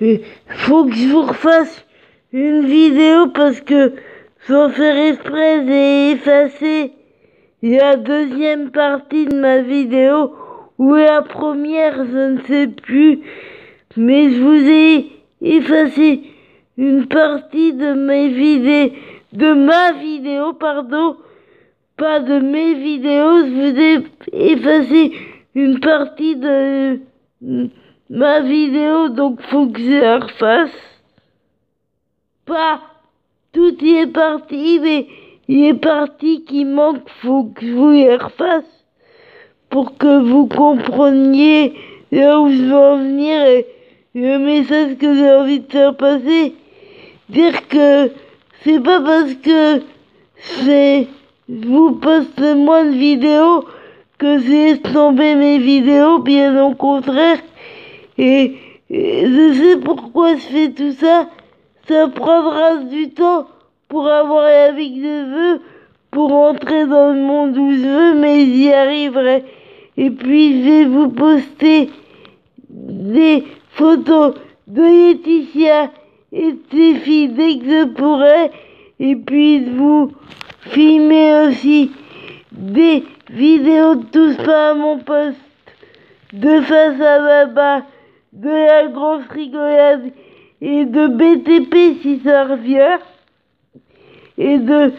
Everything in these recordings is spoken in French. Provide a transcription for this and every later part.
Faut que je vous refasse une vidéo parce que sans faire exprès, j'ai effacé la deuxième partie de ma vidéo ou la première, je ne sais plus. Mais je vous ai effacé une partie de ma vidéo, pardon, pas de mes vidéos. Je vous ai effacé une partie de ma vidéo, donc faut que je la refasse. Pas tout y est parti, mais il est parti qui manque, faut que je vous les refasse pour que vous compreniez là où je veux en venir et le message que j'ai envie de faire passer. Dire que c'est pas parce que je vous poste moins de vidéos que j'ai tombé mes vidéos, bien au contraire. Et je sais pourquoi je fais tout ça. Ça prendra du temps pour avoir la vie que je veux, pour entrer dans le monde où je veux, mais j'y arriverai. Et puis je vais vous poster des photos de Laetitia et de ses filles dès que je pourrai. Et puis de vous filmer aussi des vidéos de tous pas à mon poste, de face à Baba, de la grosse rigolade et de BTP si ça revient, et de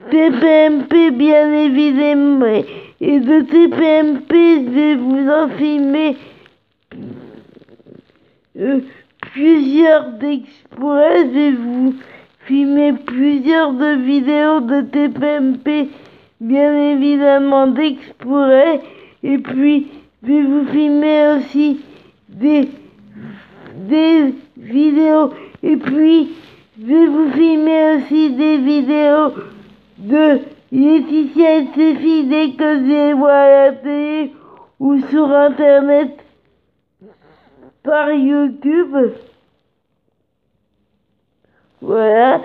TPMP bien évidemment, et de TPMP je vais vous en filmer plusieurs d'exprès, je vais vous filmer plusieurs de vidéos de TPMP bien évidemment d'exprès, et puis je vais vous filmer aussi des vidéos, et puis je vais vous filmer aussi des vidéos de Laetitia et ses filles dès que je les vois à la télé ou sur internet par YouTube. Voilà,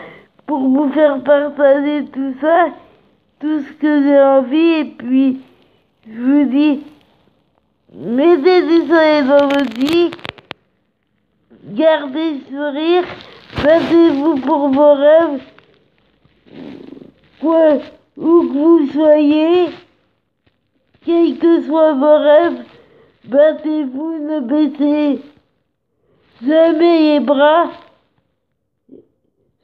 pour vous faire partager tout ça, tout ce que j'ai envie, et puis je vous dis, mettez du soleil dans votre vie, gardez le sourire, battez-vous pour vos rêves, quoi, où que vous soyez, quels que soient vos rêves, battez-vous, ne baissez jamais les bras.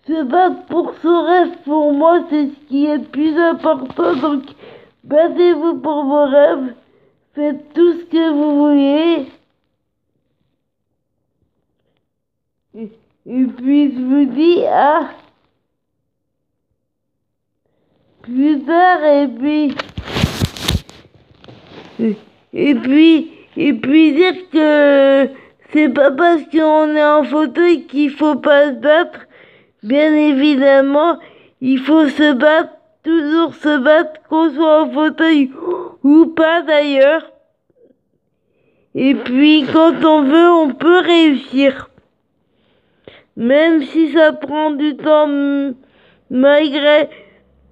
Se battre pour son rêve, pour moi, c'est ce qui est le plus important, donc battez-vous pour vos rêves, faites tout ce que vous voulez. Et puis je vous dis à plus tard, et puis dire que c'est pas parce qu'on est en fauteuil qu'il faut pas se battre. Bien évidemment, il faut se battre, toujours se battre, qu'on soit en fauteuil ou pas d'ailleurs. Et puis quand on veut, on peut réussir. Même si ça prend du temps, malgré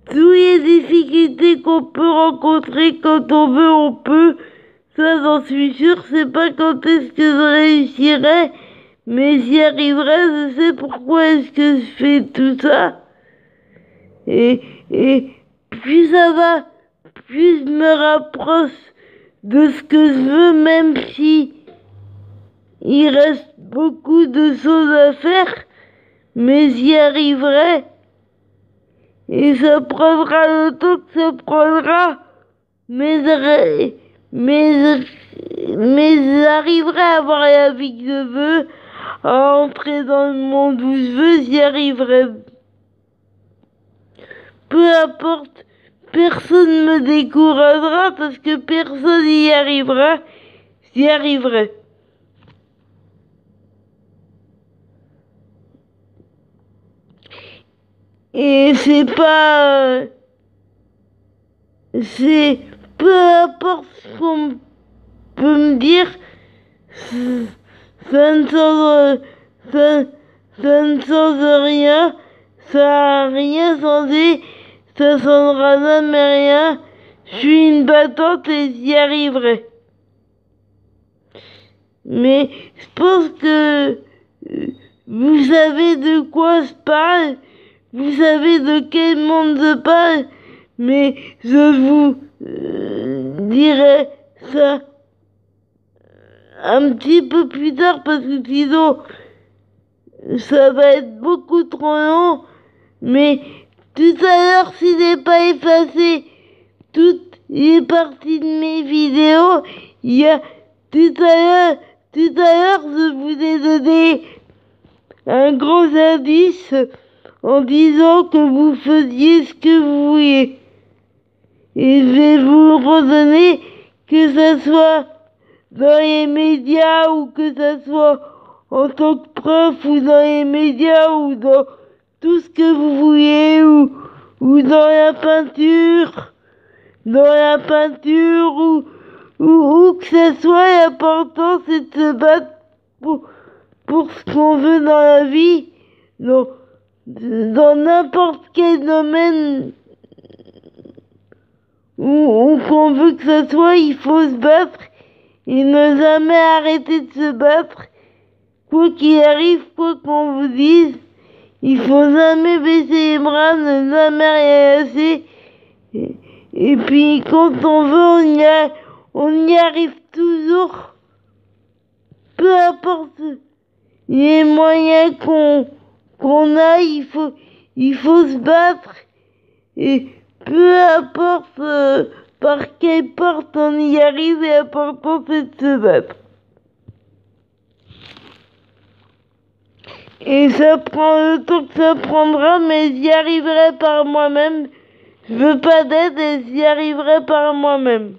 toutes les difficultés qu'on peut rencontrer, quand on veut, on peut. Ça, j'en suis sûre, c'est pas quand est-ce que je réussirai, mais j'y arriverai, je sais pourquoi est-ce que je fais tout ça. Et plus ça va, plus je me rapproche de ce que je veux, même si il reste beaucoup de choses à faire, mais j'y arriverai. Et ça prendra le temps que ça prendra, mais j'arriverai à avoir la vie que je veux, à entrer dans le monde où je veux, j'y arriverai. Peu importe, personne ne me découragera parce que personne n'y arrivera, j'y arriverai. Et c'est peu importe ce qu'on peut me dire, ça ne change rien, ça n'a rien changé, ça changera jamais rien. Je suis une battante et j'y arriverai. Mais je pense que vous savez de quoi je parle, vous savez de quel monde je parle, mais je vous dirai ça un petit peu plus tard parce que sinon ça va être beaucoup trop long. Mais tout à l'heure, si j'ai pas effacé toutes les parties de mes vidéos, il y a tout à l'heure, je vous ai donné un gros indice en disant que vous faisiez ce que vous vouliez. Et je vais vous redonner, que ça soit dans les médias ou que ça soit en tant que prof ou dans les médias ou dans tout ce que vous voulez ou dans la peinture, où que ce soit, l'important c'est de se battre pour ce qu'on veut dans la vie, dans n'importe quel domaine où qu'on veut que ce soit, il faut se battre et ne jamais arrêter de se battre, quoi qu'il arrive, quoi qu'on vous dise. Il faut jamais baisser les bras, ne jamais rien lâcher. Et puis quand on veut, on y arrive toujours. Peu importe les moyens qu'on a, il faut se battre. Et peu importe par quelle porte on y arrive, l'important c'est de se battre. Et ça prend le temps que ça prendra, mais j'y arriverai par moi-même. Je veux pas d'aide et j'y arriverai par moi-même.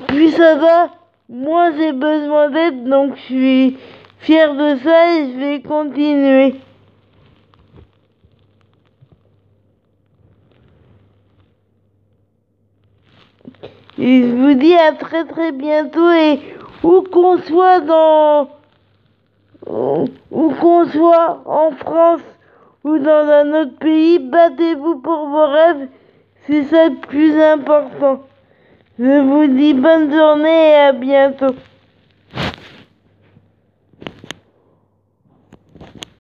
Plus ça va, moins j'ai besoin d'aide, donc je suis fier de ça et je vais continuer. Et je vous dis à très très bientôt et où qu'on soit en France ou dans un autre pays, battez-vous pour vos rêves, c'est ça le plus important. Je vous dis bonne journée et à bientôt.